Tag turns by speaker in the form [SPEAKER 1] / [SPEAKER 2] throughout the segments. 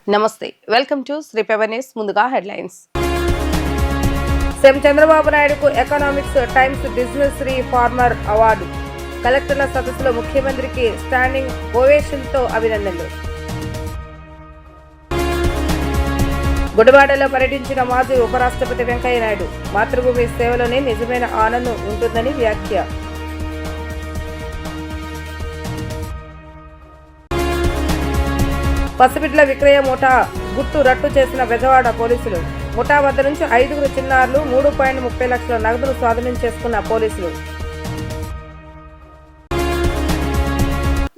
[SPEAKER 1] నమస్తే, welcome to శ్రీపేవ news. ముందుగా హెడ్లైన్స్. సీఎం చంద్రబాబు నాయుడుకు economics times business reformer award. కలెక్టర్ల సదస్సులో ముఖ్యమంత్రికి స్టాండింగ్ ఓవేషన్తో అభినందనలు. గుడివాడలో పర్యటించిన మాజీ ఉపరాష్ట్రపతి వెంకయ్య నాయుడు. మాతృభూమి సేవలోనే నిజమైన ఆనందం ఉంటుందని వ్యాఖ్య. పసిబిడ్ల విక్రయ ముఠా గుట్టు రట్టు చేసిన బెజవాడ పోలీసులు. ముఠా వద్ద నుంచి 5 చిన్నారులు 3.30 లక్షల నగదును స్వాధీనం చేసుకున్న పోలీసులు.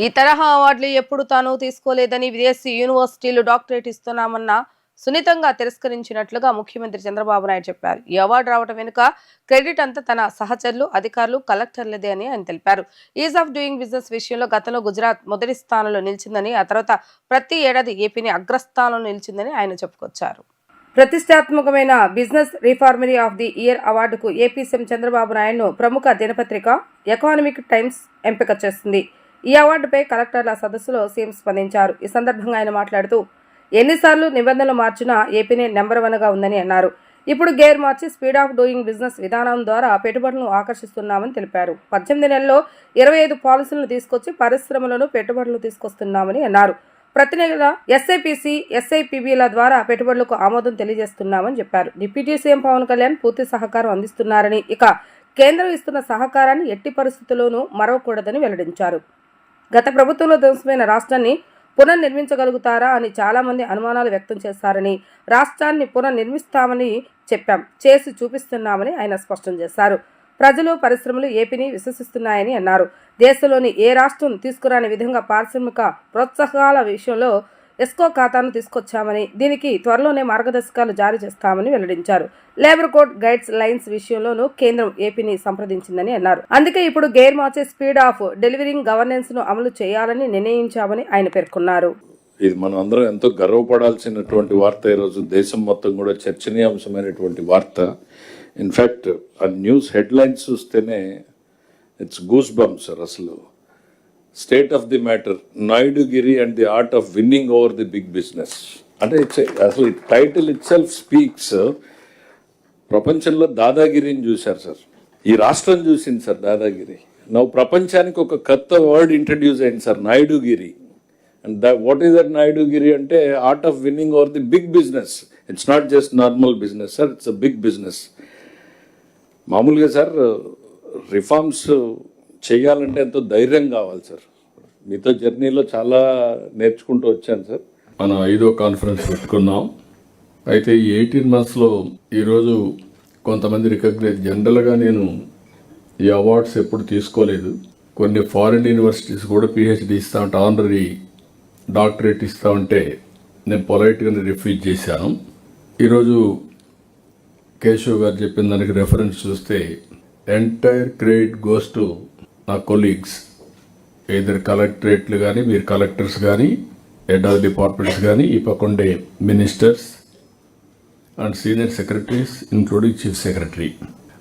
[SPEAKER 1] ఈ తరహా అవార్డులు ఎప్పుడు తాను తీసుకోలేదని విదేశీ యూనివర్సిటీలు డాక్టరేట్ ఇస్తున్నామన్న సున్నితంగా తిరస్కరించినట్లుగా ముఖ్యమంత్రి చంద్రబాబు నాయుడు చెప్పారు. ఈ అవార్డు రావడం వెనుక క్రెడిట్ అంతా తన సహచరులు, అధికారులు, కలెక్టర్లదే అని ఆయన తెలిపారు. ఈజ్ ఆఫ్ డూయింగ్ బిజినెస్ విషయంలో గతంలో గుజరాత్ మొదటి స్థానంలో నిలిచిందని, ఆ తర్వాత ప్రతి ఏడాది ఏపీని అగ్రస్థానంలో నిలిచిందని ఆయన చెప్పుకొచ్చారు. ప్రతిష్టాత్మకమైన business reformer of the year అవార్డుకు ఏపీ సీఎం చంద్రబాబు నాయుడును ప్రముఖ దినపత్రిక ఎకనామిక్ టైమ్స్ ఎంపిక చేస్తుంది. ఈ అవార్డుపై కలెక్టర్ల సదస్సులో సీఎం స్పందించారు. ఈ సందర్భంగా ఆయన మాట్లాడుతూ, ఎన్నిసార్లు నిబంధనలు మార్చినా ఏపీనే నెంబర్ 1గా ఉందని అన్నారు. ఇప్పుడు gear March speed of doing business విధానం ద్వారా పెట్టుబడులను ఆకర్షిస్తున్నామని తెలిపారు. 18 నెలల్లో 25 పాలసీలను తీసుకొచ్చి పరిశ్రమలను పెట్టుబడులు తీసుకొస్తున్నామని అన్నారు. ప్రతి నెల ఎస్ఐపిసి, ఎస్ఐపిబిల ద్వారా పెట్టుబడులకు ఆమోదం తెలియజేస్తున్నామని చెప్పారు. డిప్యూటీ సీఎం పవన్ కళ్యాణ్ పూర్తి సహకారం అందిస్తున్నారని, ఇక కేంద్రం ఇస్తున్న సహకారాన్ని ఎట్టి పరిస్థితుల్లోనూ మరవకూడదని వెల్లడించారు. గత ప్రభుత్వంలో ధ్వంసమైన రాష్ట్రాన్ని పునర్నిర్మించగలుగుతారా అని చాలా మంది అనుమానాలు వ్యక్తం చేశారని, రాష్ట్రాన్ని పునర్నిర్మిస్తామని చెప్పాం, చేసి చూపిస్తున్నామని ఆయన స్పష్టం చేశారు. ప్రజలు, పరిశ్రమలు ఏపీని విశ్వసిస్తున్నాయని అన్నారు. దేశంలోని ఏ రాష్ట్రం తీసుకురాని విధంగా పారిశ్రామిక ప్రోత్సాహకాల విషయంలో ఎస్కో ఖాతాను తీసుకొచ్చామని, దీనికి త్వరలోనే మార్గదర్శకాలు జారీ చేస్తామని వెల్లడించారు. లేబర్ కోడ్ గైడ్స్ లైన్స్ విషయంలోనూ కేంద్రం ఏపీని సంప్రదించిందని అన్నారు. అందుకే ఇప్పుడు గేర్ మార్చే స్పీడ్ ఆఫ్ డెలివరింగ్ గవర్నెన్స్ ను అమలు చేయాలని నిర్ణయించామని ఆయన పేర్కొన్నారు.
[SPEAKER 2] ఇది మనం అందరం ఎంతో గర్వపడాల్సినటువంటి వార్త. ఈరోజు దేశం మొత్తం కూడా చర్చనీయాంశమైనటువంటి వార్త. ఇన్ఫ్యాక్ట్ ఆ న్యూస్ హెడ్లైన్స్ చూస్తేనే ఇట్స్ గూస్ బంప్స్. అసలు state of the matter, Naidugiri and the art of winning over the big business అంటే అసలు టైటిల్ ఇట్ సెల్ఫ్ స్పీక్స్. ప్రపంచంలో దాదాగిరిని చూశారు సార్, ఈ రాష్ట్రం చూసింది సార్ దాదాగిరి. నవ్వు ప్రపంచానికి ఒక కొత్త వర్డ్ ఇంట్రడ్యూస్ అయింది sir, Naidugiri. And what is that Naidugiri అంటే art of winning over the big business. It's not just normal business sir, it's a big business. మామూలుగా సార్ రిఫార్మ్స్ చేయాలంటే ఎంతో ధైర్యం కావాలి సార్. మీతో జర్నీలో చాలా నేర్చుకుంటూ వచ్చాను సార్.
[SPEAKER 3] మనం 5వ కాన్ఫరెన్స్ పెట్టుకున్నాం. అయితే ఈ 18 monthsలో ఈరోజు కొంతమంది రికగ్నైజ్. జనరల్గా నేను ఈ అవార్డ్స్ ఎప్పుడు తీసుకోలేదు. కొన్ని ఫారిన్ యూనివర్సిటీస్ కూడా పిహెచ్డి ఇస్తా ఉంటే, ఆనరీ డాక్టరేట్ ఇస్తా ఉంటే నేను పొలైట్గానే రిఫ్యూజ్ చేశాను. ఈరోజు కేశవ్ గారు చెప్పిన దానికి రెఫరెన్స్ చూస్తే ఎంటైర్ క్రెడిట్ గోస్ టు నా కొలీగ్స్, ఏదర్ కలెక్టరేట్లు కానీ, మీరు కలెక్టర్స్ కానీ, హెడ్ ఆఫ్ డిపార్ట్మెంట్స్ కానీ, ఈ పక్కండే ministers and senior secretaries including chief secretary.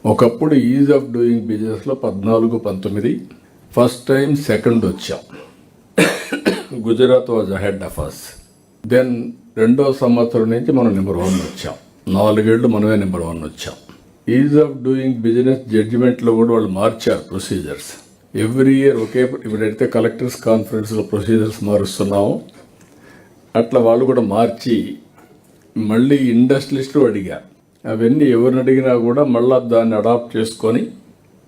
[SPEAKER 3] ఒకప్పుడు ఈజ్ ఆఫ్ డూయింగ్ బిజినెస్లో 14, 19 ఫస్ట్ టైం సెకండ్ వచ్చాం. Gujarat was ahead of us. Then 2వ సంవత్సరం నుంచి మనం నెంబర్ 1 వచ్చాం. 4 ఏళ్ళు మనమే నెంబర్ 1 వచ్చాం. ఈజ్ ఆఫ్ డూయింగ్ బిజినెస్ జడ్జిమెంట్లో కూడా వాళ్ళు మార్చారు ప్రొసీజర్స్. ఎవ్రీ ఇయర్ ఒకే, ఇప్పుడైతే కలెక్టర్స్ కాన్ఫరెన్స్లో ప్రొసీజర్స్ మారుస్తున్నాము, అట్లా వాళ్ళు కూడా మార్చి మళ్ళీ ఇండస్ట్రియలిస్టులు అడిగారు. అవన్నీ ఎవరిని అడిగినా కూడా మళ్ళీ దాన్ని అడాప్ట్ చేసుకొని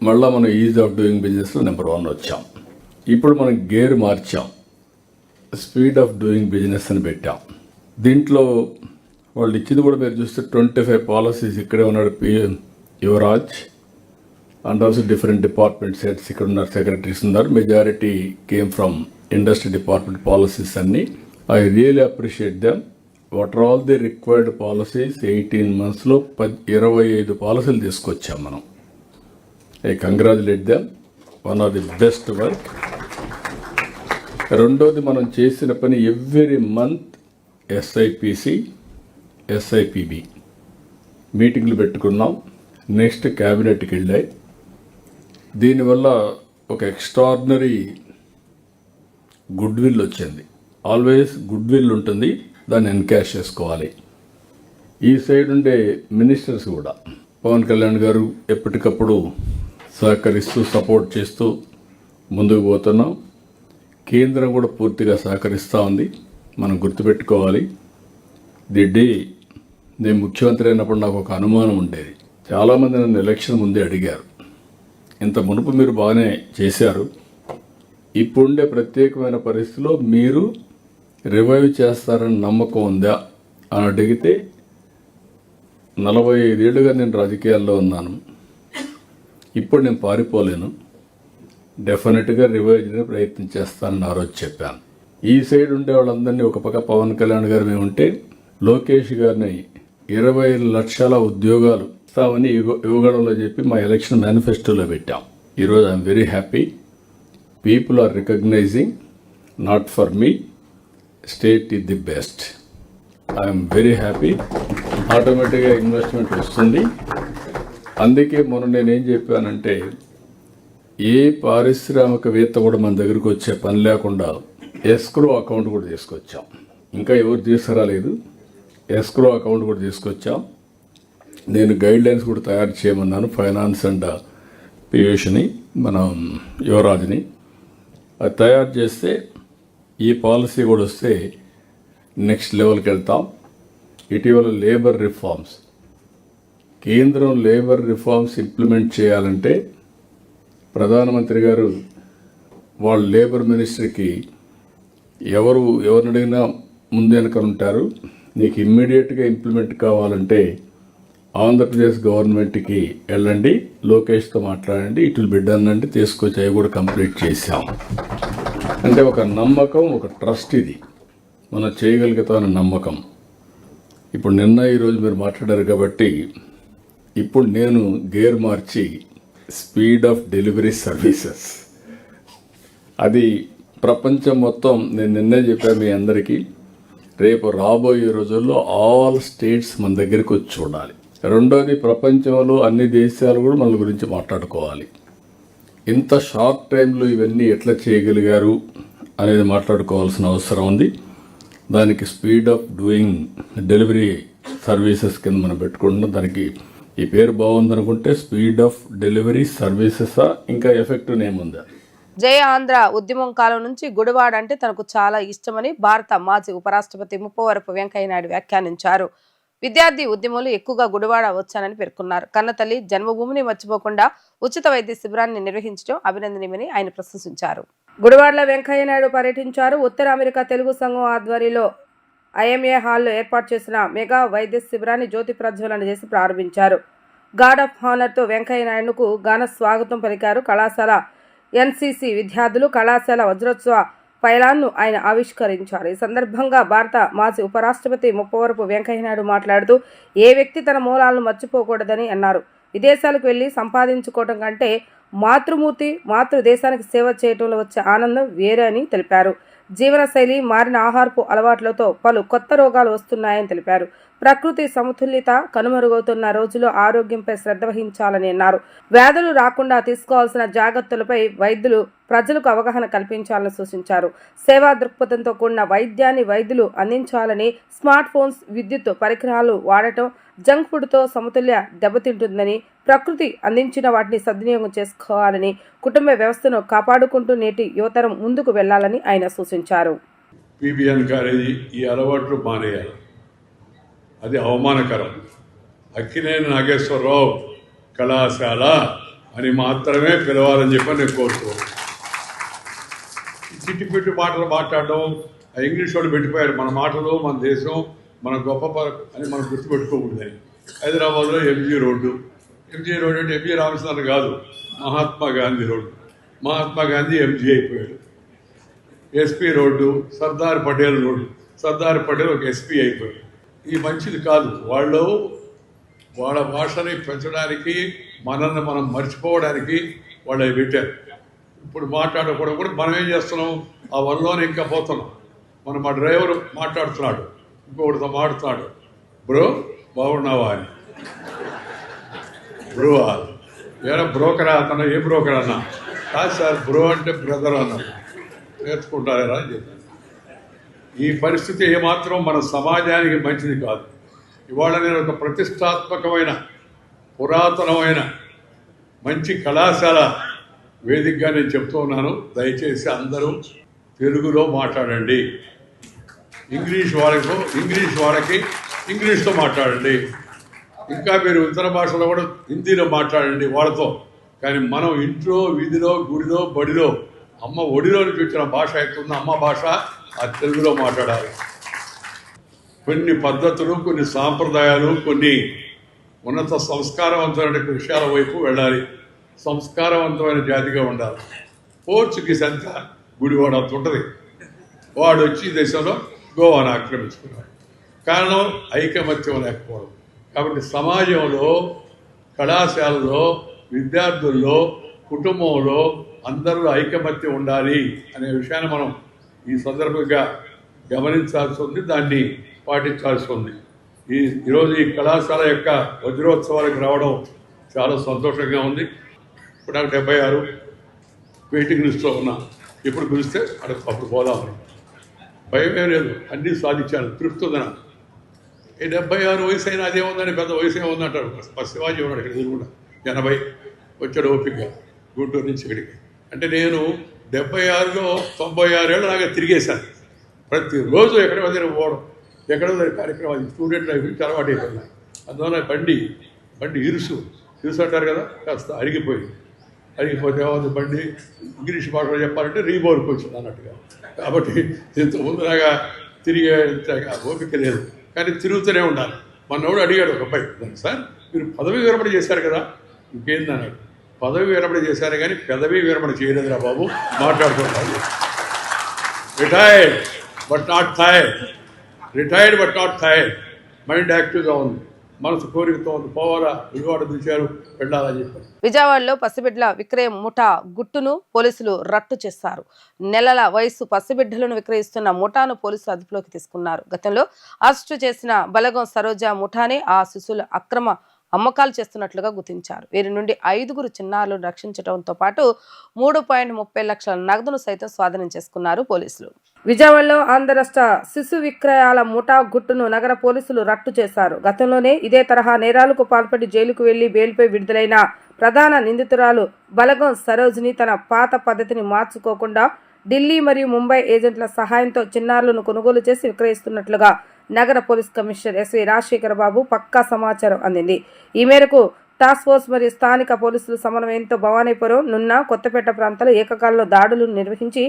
[SPEAKER 3] మళ్ళీ మనం ఈజ్ ఆఫ్ డూయింగ్ బిజినెస్లో నెంబర్ 1 వచ్చాం. ఇప్పుడు మనం గేర్ మార్చాం, స్పీడ్ ఆఫ్ డూయింగ్ బిజినెస్ అని పెట్టాం. దీంట్లో వాళ్ళు ఇచ్చింది కూడా మీరు చూస్తే 25 పాలసీస్ ఇక్కడే ఉన్నాడు Yuvraj, and also different departments heads ఇక్కడ ఉన్నారు, సెక్రటరీస్ ఉన్నారు. Majority came from industry department policies అన్ని. I really appreciate them. What are all the required policies 18 monthsలో 25 పాలసీలు తీసుకొచ్చాం మనం. I congratulate them, one of the best work. రెండోది, మనం చేసిన పని ఎవ్రీ మంత్ ఎస్ఐపిసి, ఎస్ఐపిబి మీటింగ్లు పెట్టుకున్నాం. నెక్స్ట్ క్యాబినెట్కి వెళ్ళాయి. దీనివల్ల ఒక ఎక్స్ట్రాడినరీ గుడ్ విల్ వచ్చింది. ఆల్వేస్ గుడ్ విల్ ఉంటుంది, దాన్ని ఎన్కాష్ చేసుకోవాలి. ఈ సైడ్ ఉండే మినిస్టర్స్ కూడా పవన్ కళ్యాణ్ గారు ఎప్పటికప్పుడు సహకరిస్తూ సపోర్ట్ చేస్తూ ముందుకు పోతున్నాం. కేంద్రం కూడా పూర్తిగా సహకరిస్తూ ఉంది. మనం గుర్తుపెట్టుకోవాలి, ది డే నేను ముఖ్యమంత్రి అయినప్పుడు నాకు ఒక అనుమానం ఉండేది. చాలామంది నన్ను ఎలక్షన్ ముందే అడిగారు, ఇంత మునుపు మీరు బాగానే చేశారు, ఇప్పుడుండే ప్రత్యేకమైన పరిస్థితిలో మీరు రివైవ్ చేస్తారని నమ్మకం ఉందా అని అడిగితే 45 ఏళ్ళుగా నేను రాజకీయాల్లో ఉన్నాను, ఇప్పుడు నేను పారిపోలేను, డెఫినెట్గా రివైవ్ చేయడానికి ప్రయత్నం చేస్తానని ఆ రోజు చెప్పాను. ఈ సైడ్ ఉండే వాళ్ళందరినీ ఒక పక్క పవన్ కళ్యాణ్ గారు మేము ఉంటే లోకేష్ గారిని 20 లక్షల ఉద్యోగాలు ఇస్తామని యువగడంలో చెప్పి మా ఎలక్షన్ మేనిఫెస్టోలో పెట్టాం. ఈరోజు I'm very happy. People are recognizing, not for me, state is the best. I'm very happy. ఆటోమేటిక్గా ఇన్వెస్ట్మెంట్ వస్తుంది. అందుకే మొన్న నేనేం చెప్పానంటే, ఏ పారిశ్రామికవేత్త కూడా మన దగ్గరికి వచ్చే పని లేకుండా ఎస్క్రో అకౌంట్ కూడా తీసుకొచ్చాం. ఇంకా ఎవరు తీసుకురాలేదు, ఎస్క్రో అకౌంట్ కూడా తీసుకొచ్చాం. నేను గైడ్ లైన్స్ కూడా తయారు చేయమన్నాను ఫైనాన్స్ అండ్ పీయూష్ని, మనం యువరాజ్ని. అది తయారు చేస్తే ఈ పాలసీ కూడా వస్తే నెక్స్ట్ లెవెల్కి వెళ్తాం. ఇటీవల లేబర్ రిఫార్మ్స్, కేంద్రం లేబర్ రిఫార్మ్స్ ఇంప్లిమెంట్ చేయాలంటే ప్రధానమంత్రి గారు వాళ్ళ లేబర్ మినిస్టర్కి ఎవరిని అడిగినా ముందు వెనక ఉంటారు, నీకు ఇమ్మీడియట్గా ఇంప్లిమెంట్ కావాలంటే ఆంధ్రప్రదేశ్ గవర్నమెంట్కి వెళ్ళండి, లోకేష్తో మాట్లాడండి, ఇట్ విల్ బి డన్ అంటే తీసుకొచ్చి అవి కూడా కంప్లీట్ చేశాం. అంటే ఒక నమ్మకం, ఒక ట్రస్ట్, ఇది మనం చేయగలుగుతామన్న నమ్మకం. ఇప్పుడు ఈరోజు మీరు మాట్లాడారు కాబట్టి ఇప్పుడు నేను gear March speed of delivery services, అది ప్రపంచం మొత్తం, నేను నిన్నే చెప్పాను మీ అందరికీ, రేపు రాబోయే రోజుల్లో ఆల్ స్టేట్స్ మన దగ్గరికి వచ్చి చూడాలి. రెండోది, ప్రపంచంలో అన్ని దేశాలు కూడా మన గురించి మాట్లాడుకోవాలి. ఇంత షార్ట్ టైంలో ఇవన్నీ ఎట్లా చేయగలిగారు అనేది మాట్లాడుకోవాల్సిన అవసరం ఉంది. దానికి speed of doing delivery services కింద మనం పెట్టుకుంటున్నాం. దానికి ఈ పేరు బాగుందనుకుంటే స్పీడ్ ఆఫ్ డెలివరీ సర్వీసెసా, ఇంకా ఎఫెక్టివ్ నేమ్ ఉందా?
[SPEAKER 1] జై ఆంధ్ర ఉద్యమం కాలం నుంచి గుడివాడ అంటే తనకు చాలా ఇష్టమని భారత మాజీ ఉపరాష్ట్రపతి ముప్పవరపు వెంకయ్యనాయుడు వ్యాఖ్యానించారు. విద్యార్థి ఉద్యమంలో ఎక్కువగా గుడివాడ వచ్చానని పేర్కొన్నారు. కన్నతల్లి జన్మభూమిని మర్చిపోకుండా ఉచిత వైద్య శిబిరాన్ని నిర్వహించడం అభినందనీయమని ఆయన ప్రశంసించారు. గుడివాడలో వెంకయ్యనాయుడు పర్యటించారు. ఉత్తర అమెరికా తెలుగు సంఘం ఆధ్వర్యంలో ఐఎంఏ హాల్లో ఏర్పాటు చేసిన మెగా వైద్య శిబిరాన్ని జ్యోతి ప్రజ్వలన చేసి ప్రారంభించారు. గార్డ్ ఆఫ్ హానర్తో వెంకయ్యనాయుడుకు ఘన స్వాగతం పలికారు. కళాశాల ఎన్సీసీ విద్యార్థులు కళాశాల వజ్రోత్సవ పైలాన్ను ఆయన ఆవిష్కరించారు. ఈ సందర్భంగా భారత మాజీ ఉపరాష్ట్రపతి ముప్పవరపు వెంకయ్యనాయుడు మాట్లాడుతూ, ఏ వ్యక్తి తన మూలాలను మర్చిపోకూడదని అన్నారు. విదేశాలకు వెళ్లి సంపాదించుకోవడం కంటే మాతృమూర్తి మాతృదేశానికి సేవ చేయడంలో వచ్చే ఆనందం వేరే అని తెలిపారు. జీవనశైలి, మారిన ఆహారపు అలవాట్లతో పలు కొత్త రోగాలు వస్తున్నాయని తెలిపారు. ప్రకృతి సమతుల్యత కనుమరుగవుతున్న రోజుల్లో ఆరోగ్యంపై శ్రద్ధ వహించాలని అన్నారు. వ్యాధులు రాకుండా తీసుకోవాల్సిన జాగ్రత్తలపై వైద్యులు ప్రజలకు అవగాహన కల్పించాలని సూచించారు. సేవా దృక్పథంతో కూడిన వైద్యాన్ని వైద్యులు అందించాలని, స్మార్ట్ ఫోన్స్, విద్యుత్ పరికరాలు వాడటం జంక్ ఫుడ్తో సమతుల్య దెబ్బతింటుందని, ప్రకృతి అందించిన వాటిని సద్వినియోగం చేసుకోవాలని, కుటుంబ వ్యవస్థను కాపాడుకుంటూ నేటి యువతరం ముందుకు వెళ్లాలని ఆయన సూచించారు.
[SPEAKER 4] పీబీఎన్ కాలేజీ ఈ అలవాట్లు మానేయాలి, అది అవమానకరం. అక్కినేని నాగేశ్వరరావు కళాశాల అని మాత్రమే పిలవాలని చెప్పి నేను కోరుతున్నాను. చిట్టిపెట్టి మాటలు మాట్లాడడం, ఆ ఇంగ్లీష్ వాళ్ళు పెట్టిపోయారు మన మాటలు, మన దేశం, మన గొప్ప అని మనం గుర్తుపెట్టుకోకూడదని. హైదరాబాద్లో ఎంజీ రోడ్డు అంటే ఎంజీ రామచంద్రన్ కాదు, మహాత్మా గాంధీ రోడ్డు. మహాత్మా గాంధీ ఎంజీ అయిపోయాడు. SP road, Sardar Patel road, Sardar Patel ఒక ఎస్పీ అయిపోయాడు. ఈ మంచిది కాదు. వాళ్ళ భాషని పెంచడానికి, మనల్ని మనం మర్చిపోవడానికి వాళ్ళు అవి పెట్టారు. ఇప్పుడు మాట్లాడకూడదు కూడా మనం ఏం చేస్తున్నాం, ఆ వరలోనే ఇంకా పోతున్నాం. మా డ్రైవర్ మాట్లాడుతున్నాడు, ఇంకొకటితో మాట్లాడుతున్నాడు, బ్రో బాగున్నావా అని. బ్రో ఏమైనా బ్రోకరా అతను, ఏ బ్రోకర్ అన్నా? కాదు సార్, బ్రో అంటే బ్రదర్ అన్నారు. నేర్చుకుంటారా అని చెప్పాను. ఈ పరిస్థితి ఏమాత్రం మన సమాజానికి మంచిది కాదు. ఇవాళ నేను ఒక ప్రతిష్టాత్మకమైన పురాతనమైన మంచి కళాశాల వేదికగా నేను చెప్తూ ఉన్నాను. దయచేసి అందరూ తెలుగులో మాట్లాడండి. ఇంగ్లీష్ వాళ్ళకి ఇంగ్లీష్తో మాట్లాడండి. ఇంకా మీరు ఇతర భాషలో కూడా హిందీలో మాట్లాడండి వాళ్ళతో. కానీ మనం ఇంట్లో, వీధిలో, గుడిలో, బడిలో అమ్మ ఒడిలో నుంచి వచ్చిన భాష అవుతుంది అమ్మ భాష, ఆ తెలుగులో మాట్లాడాలి. కొన్ని పద్ధతులు, కొన్ని సాంప్రదాయాలు, కొన్ని ఉన్నత సంస్కారవంతమైన విషయాల వైపు వెళ్ళాలి. సంస్కారవంతమైన జాతిగా ఉండాలి. పోర్చుగీస్ అంతా గుడివాడ అంత ఉంటుంది. వాడు వచ్చి ఈ దేశంలో గోవాను ఆక్రమించుకున్నాడు. కారణం ఐకమత్యం లేకపోవడం. కాబట్టి సమాజంలో, కళాశాలలో, విద్యార్థుల్లో, కుటుంబంలో అందరూ ఐకమత్యం ఉండాలి అనే విషయాన్ని మనం ఈ సందర్భంగా గమనించాల్సి ఉంది, దాన్ని పాటించాల్సి ఉంది. ఈరోజు ఈ కళాశాల యొక్క వజ్రోత్సవాలకు రావడం చాలా సంతోషంగా ఉంది. ఇప్పుడు నాకు 76 వెయిటింగ్ లిస్ట్లో ఉన్నా. ఎప్పుడు పిలిస్తే అప్పుడు పోదామని భయమే లేదు. అన్నీ సాధించాను, తృప్తి ఉంది నాకు. ఈ 76 వయసు అయినా అదే ఉందని, పెద్ద వయసు ఏముందంటారు. శివాజీ ఉన్నాడు ఇక్కడ ఎదురుకుండా 80 వచ్చాడు ఓపికగా గుంటూరు నుంచి ఇక్కడికి. అంటే నేను 76లో 96 ఏళ్ళ దాకా తిరిగేశాను. ప్రతిరోజు ఎక్కడ వదిలి పోవడం, ఎక్కడ వదిలి కార్యక్రమాలు, స్టూడెంట్ లైఫ్ నుంచి అలవాటు అయిపోయినాయి. అందువల్ల బండి ఇరుసు అంటారు కదా, కాస్త అరిగిపోతే బండి ఇంగ్లీష్ భాషలో చెప్పాలంటే రీబోర్కి వచ్చింది అన్నట్టుగా. కాబట్టి ఇంత ముందులాగా తిరిగే ఓపిక లేదు, కానీ తిరుగుతూనే ఉండాలి. మనోడు అడిగాడు ఒక అబ్బాయి, సార్ మీరు పదవి విరమణ చేశారు కదా, ఇంకేందన్నాడు. పదవి విరమణ చేశారు కానీ పెదవి విరమణ చేయలేదురా బాబు, మాట్లాడుకుంటారు. Retired but not tired. Mind యాక్టివ్గా ఉంది, మనసు కోరికతో ఉంది. పోవాలా, విజయవాడ పిలిచారు, వెళ్ళాలని చెప్పారు.
[SPEAKER 1] విజయవాడలో పసిబిడ్డల విక్రయం ముఠా గుట్టును పోలీసులు రట్టు చేశారు. నెలల వయసు పసిబిడ్డలను విక్రయిస్తున్న ముఠాను పోలీసులు అదుపులోకి తీసుకున్నారు. గతంలో అరెస్టు చేసిన బలగం సరోజ ముఠానే ఆ శిశువుల అక్రమ అమ్మకాలు చేస్తున్నట్లుగా గుర్తించారు. వీరి నుండి 5 చిన్నారులను రక్షించడంతో పాటు 3.30 లక్షల నగదును సైతం స్వాధీనం చేసుకున్నారు పోలీసులు. విజయవాడలో ఆంధ్ర రాష్ట్ర శిశు విక్రయాల ముఠా గుట్టును నగర పోలీసులు రట్టు చేశారు. గతంలోనే ఇదే తరహా నేరాలకు పాల్పడి జైలుకు వెళ్లి బెయిల్పై విడుదలైన ప్రధాన నిందితురాలు బలగం సరోజిని తన పాత పద్ధతిని మార్చుకోకుండా ఢిల్లీ మరియు ముంబై ఏజెంట్ల సహాయంతో చిన్నారులను కొనుగోలు చేసి విక్రయిస్తున్నట్లుగా నగర పోలీస్ కమిషనర్ ఎస్వి రాజశేఖర బాబు పక్కా సమాచారం అందింది. ఈ మేరకు టాస్క్ ఫోర్స్ మరియు స్థానిక పోలీసులు సమన్వయంతో భవానీపురం, నున్న, కొత్తపేట ప్రాంతాల్లో ఏకకాలంలో దాడులు నిర్వహించి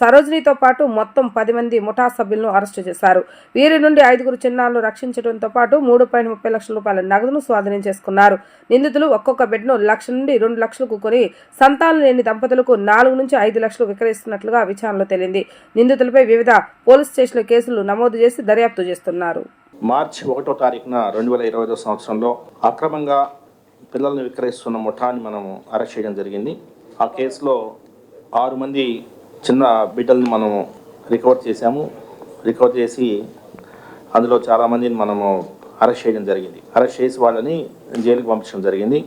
[SPEAKER 1] సరోజినితో పాటు మొత్తం 10 మంది ముఠా సభ్యులను అరెస్టు చేశారు. వీరి నుండి 5 చిన్నారులను రక్షించడంతో పాటు 3.30 లక్షల రూపాయల నగదును స్వాధీనం చేసుకున్నారు. నిందితులు ఒక్కొక్క బెడ్ను 1 లక్ష నుండి 2 లక్షలకు కొని సంతానం లేని దంపతులకు 4 నుంచి 5 లక్షలు విక్రయిస్తున్నట్లుగా విచారణలో తేలింది. నిందితులపై వివిధ పోలీస్ స్టేషన్ల కేసులు నమోదు చేసి దర్యాప్తు చేస్తున్నారు.
[SPEAKER 5] మార్చి 1వ తారీఖున 2020 సంవత్సరంలో అక్రమంగా పిల్లల్ని విక్రయిస్తున్న ముఠాన్ని మనము అరెస్ట్ చేయడం జరిగింది. ఆ కేసులో 6 మంది చిన్న బిడ్డల్ని మనము రికవర్ చేసి అందులో చాలామందిని మనము అరెస్ట్ చేయడం జరిగింది. అరెస్ట్ చేసి వాళ్ళని జైలుకి పంపించడం జరిగింది.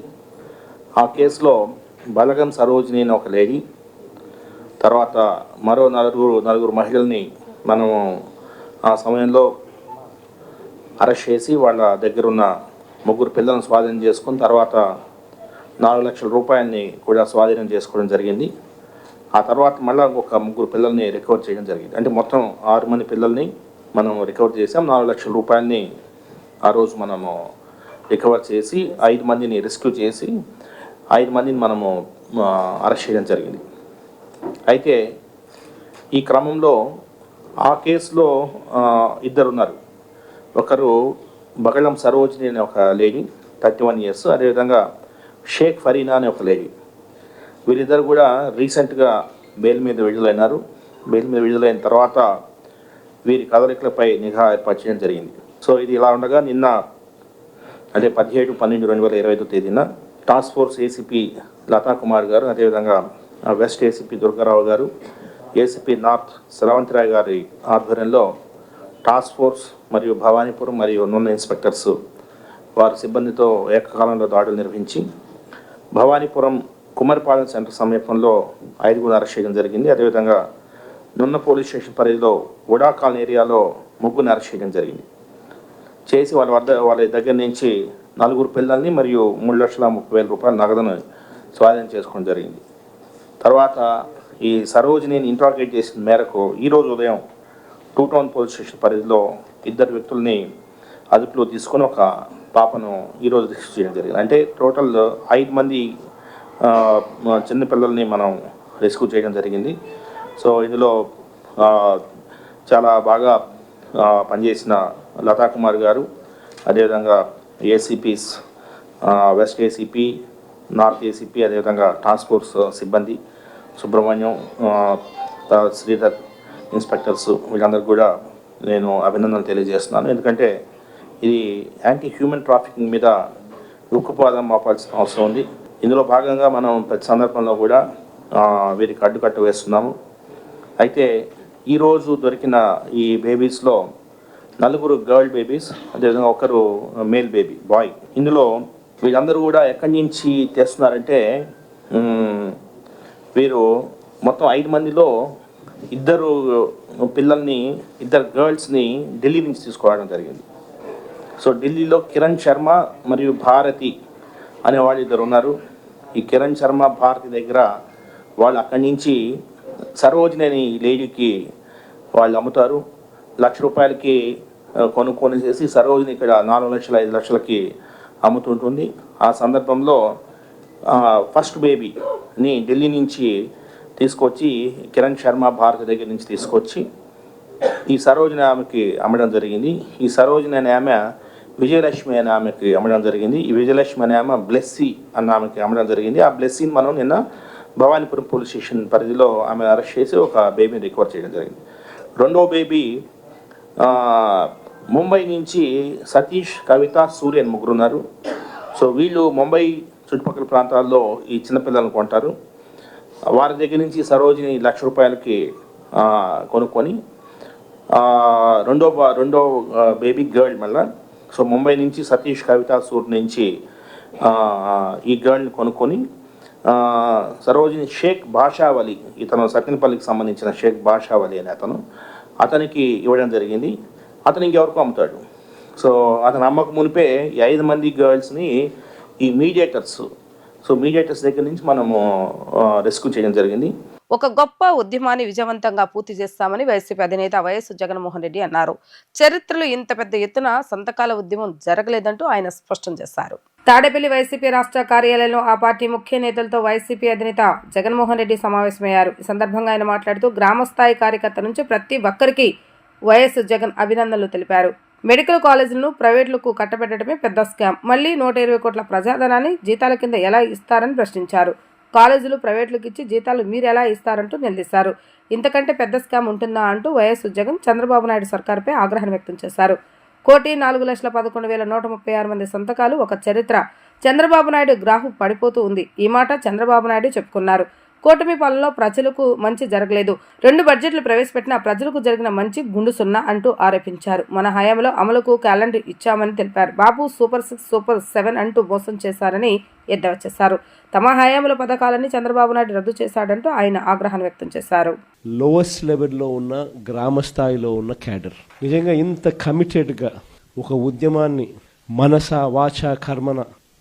[SPEAKER 5] ఆ కేసులో బలగం సరోజిని అని ఒక లేడీ, తర్వాత మరో నలుగురు మహిళల్ని మనము ఆ సమయంలో అరెస్ట్ చేసి వాళ్ళ దగ్గరున్న 3 పిల్లలను స్వాధీనం చేసుకుని తర్వాత 4 లక్షల రూపాయలని కూడా స్వాధీనం చేసుకోవడం జరిగింది. ఆ తర్వాత మళ్ళీ ఒక 3 పిల్లల్ని రికవర్ చేయడం జరిగింది. అంటే మొత్తం 6 మంది పిల్లల్ని మనం రికవర్ చేసాం. 4 లక్షల రూపాయలని ఆ రోజు మనము రికవర్ చేసి 5 మందిని రెస్క్యూ చేసి 5 మందిని మనము అరెస్ట్ చేయడం జరిగింది. అయితే ఈ క్రమంలో ఆ కేసులో 2 ఉన్నారు. ఒకరు బగళం సరోజిని అనే ఒక లేడీ 31 years, అదేవిధంగా షేక్ ఫరీనా అనే ఒక లేడీ. వీరిద్దరు కూడా రీసెంట్గా బెయిల్ మీద విడుదలైనారు. బెయిల్ మీద విడుదలైన తర్వాత వీరి కదలికలపై నిఘా ఏర్పాటు చేయడం జరిగింది. సో ఇది ఇలా ఉండగా నిన్న అంటే 17/12/2025 తేదీన task force ACP Latha Kumar గారు, అదేవిధంగా వెస్ట్ ఏసీపీ దుర్గారావు గారు, ఏసీపీ నార్త్ శ్రవంతిరాయ్ గారి ఆధ్వర్యంలో టాస్క్ ఫోర్స్ మరియు భవానీపురం మరియు నున్న ఇన్స్పెక్టర్స్ వారి సిబ్బందితో ఏకకాలంలో దాడులు నిర్వహించి భవానీపురం కుమరిపాలెం సెంటర్ సమీపంలో 5 అరెస్ట్ చేయడం జరిగింది. అదేవిధంగా నున్న పోలీస్ స్టేషన్ పరిధిలో ఉడా కాలనీ ఏరియాలో ముగ్గురిని అరెస్ట్ చేయడం జరిగింది. చేసి వాళ్ళ దగ్గర నుంచి 4 పిల్లల్ని మరియు 3,30,000 రూపాయల నగదును స్వాధీనం చేసుకోవడం జరిగింది. తర్వాత ఈ సరోజిని ఇంట్రాగేట్ చేసిన మేరకు ఈరోజు ఉదయం 2 టౌన్ పోలీస్ స్టేషన్ పరిధిలో 2 వ్యక్తుల్ని అదుపులో తీసుకొని ఒక పాపను ఈరోజు రిసీవ్ చేయడం జరిగింది. అంటే టోటల్ 5 మంది చిన్నపిల్లల్ని మనం రెస్క్యూ చేయడం జరిగింది. సో ఇందులో చాలా బాగా పనిచేసిన లతా కుమార్ గారు, అదేవిధంగా ACPs, west ACP, north ACP, అదేవిధంగా టాస్క్ ఫోర్స్ సిబ్బంది, సుబ్రహ్మణ్యం, శ్రీధర్ ఇన్స్పెక్టర్స్, వీళ్ళందరూ కూడా నేను అభినందనలు తెలియజేస్తున్నాను. ఎందుకంటే ఇది యాంటీ హ్యూమన్ ట్రాఫికింగ్ మీద ఉక్కుపాదం మోపాల్సిన అవసరం ఉంది. ఇందులో భాగంగా మనం ప్రతి సందర్భంలో కూడా వీరికి అడ్డుకట్ట వేస్తున్నాము. అయితే ఈరోజు దొరికిన ఈ బేబీస్లో 4 గర్ల్ బేబీస్, అదేవిధంగా 1 మేల్ బేబీ బాయ్. ఇందులో వీళ్ళందరూ కూడా ఎక్కడి నుంచి తెస్తున్నారంటే వీరు మొత్తం 5 మందిలో 2 పిల్లల్ని, 2 గర్ల్స్ని ఢిల్లీ నుంచి తీసుకురావడం జరిగింది. సో ఢిల్లీలో కిరణ్ శర్మ మరియు భారతి అనే వాళ్ళు 2 ఉన్నారు. ఈ కిరణ్ శర్మ, భారతి దగ్గర వాళ్ళు అక్కడి నుంచి సరోజిని లేడీకి వాళ్ళు అమ్ముతారు. 1,00,000 రూపాయలకి కొనుక్కొని చేసి సరోజిని ఇక్కడ 4 లక్షల 5 లక్షలకి అమ్ముతుంటుంది. ఆ సందర్భంలో ఫస్ట్ బేబీని ఢిల్లీ నుంచి తీసుకొచ్చి కిరణ్ శర్మ, భారతి దగ్గర నుంచి తీసుకొచ్చి ఈ సరోజిని ఆమెకి అమ్మడం జరిగింది. ఈ సరోజిని అనే ఆమె విజయలక్ష్మి అనే ఆమెకి అమ్మడం జరిగింది. ఈ విజయలక్ష్మి అనే ఆమె బ్లెస్సీ అన్న ఆమెకి అమ్మడం జరిగింది. ఆ బ్లెస్సీని మనం నిన్న భవానీపురం పోలీస్ స్టేషన్ పరిధిలో ఆమె అరెస్ట్ చేసి ఒక బేబీని రికవర్ చేయడం జరిగింది. 2వ బేబీ ముంబై నుంచి సతీష్, కవిత, సూర్య అని 3 ఉన్నారు. సో వీళ్ళు ముంబై చుట్టుపక్కల ప్రాంతాల్లో ఈ చిన్నపిల్లలను కొంటారు. వారి దగ్గర నుంచి సరోజిని 1,00,000 రూపాయలకి కొనుక్కొని రెండో బేబీ గర్ల్ మళ్ళీ. సో ముంబై నుంచి సతీష్, కవిత, సూర్య నుంచి ఈ గర్ల్ని కొనుక్కొని సరోజిని షేక్ బాషావలి, ఇతను సత్యనపల్లికి సంబంధించిన షేక్ బాషావలి అనే అతనికి ఇవ్వడం జరిగింది. అతను ఇంకెవరికో అమ్ముతాడు. సో అతను అమ్మకు మునిపే ఈ 5 మంది గర్ల్స్ని ఈ మీడియేటర్స్ దగ్గర నుంచి మనము రెస్క్యూ చేయడం జరిగింది.
[SPEAKER 1] ఒక గొప్ప ఉద్యమాన్ని విజయవంతంగా పూర్తి చేస్తామని వైసీపీ అధినేత వైఎస్ జగన్మోహన్ రెడ్డి అన్నారు. చరిత్రలో ఇంత పెద్ద ఎత్తున సంతకాల ఉద్యమం జరగలేదంటూ ఆయన స్పష్టం చేశారు. తాడేపల్లి వైసీపీ రాష్ట్ర కార్యాలయంలో ఆ పార్టీ ముఖ్య నేతలతో వైసీపీ అధినేత జగన్మోహన్ రెడ్డి సమావేశమయ్యారు. ఈ సందర్భంగా ఆయన మాట్లాడుతూ గ్రామస్థాయి కార్యకర్త నుంచి ప్రతి ఒక్కరికి వైఎస్ జగన్ అభినందనలు తెలిపారు. మెడికల్ కాలేజీలను ప్రైవేట్లకు కట్టబెట్టడమే పెద్ద స్కామ్. మళ్లీ 120 కోట్ల ప్రజాధనాన్ని జీతాల కింద ఎలా ఇస్తారని ప్రశ్నించారు. కాలేజీలు ప్రైవేట్లకు ఇచ్చి జీతాలు మీరు ఎలా ఇస్తారంటూ నిలదీశారు. ఇంతకంటే పెద్ద స్కామ్ ఉంటుందా అంటూ వైఎస్ జగన్ చంద్రబాబు నాయుడు సర్కారుపై ఆగ్రహం వ్యక్తం చేశారు. 1,04,11,136 మంది సంతకాలు ఒక చరిత్ర. చంద్రబాబు నాయుడు గ్రాఫ్ పడిపోతూ ఉంది. ఈ మాట చంద్రబాబు నాయుడు చెప్పుకున్నారు. కూటమి పాలనలో ప్రజలకు మంచి జరగలేదు. 2 బడ్జెట్లు ప్రవేశపెట్టిన ప్రజలకు జరిగిన మంచి గుండు 0 అంటూ ఆరోపించారు. మన హయాంలో అమలుకు క్యాలెండర్ ఇచ్చామని తెలిపారు. బాబు సూపర్ 6, సూపర్ 7 అంటూ మోసం చేశారని ఎద్దేవా చేశారు. తమ హయాంలో పథకాలన్నీ చంద్రబాబు నాయుడు రద్దు చేశాడంటూ ఆయన ఆగ్రహాన్ని వ్యక్తం చేశారు.
[SPEAKER 6] లోయెస్ట్ లెవెల్లో ఉన్న గ్రామ స్థాయిలో ఉన్న క్యాడర్ నిజంగా ఇంత కమిటెడ్గా ఒక ఉద్యమాన్ని మనస, వాచ, కర్మన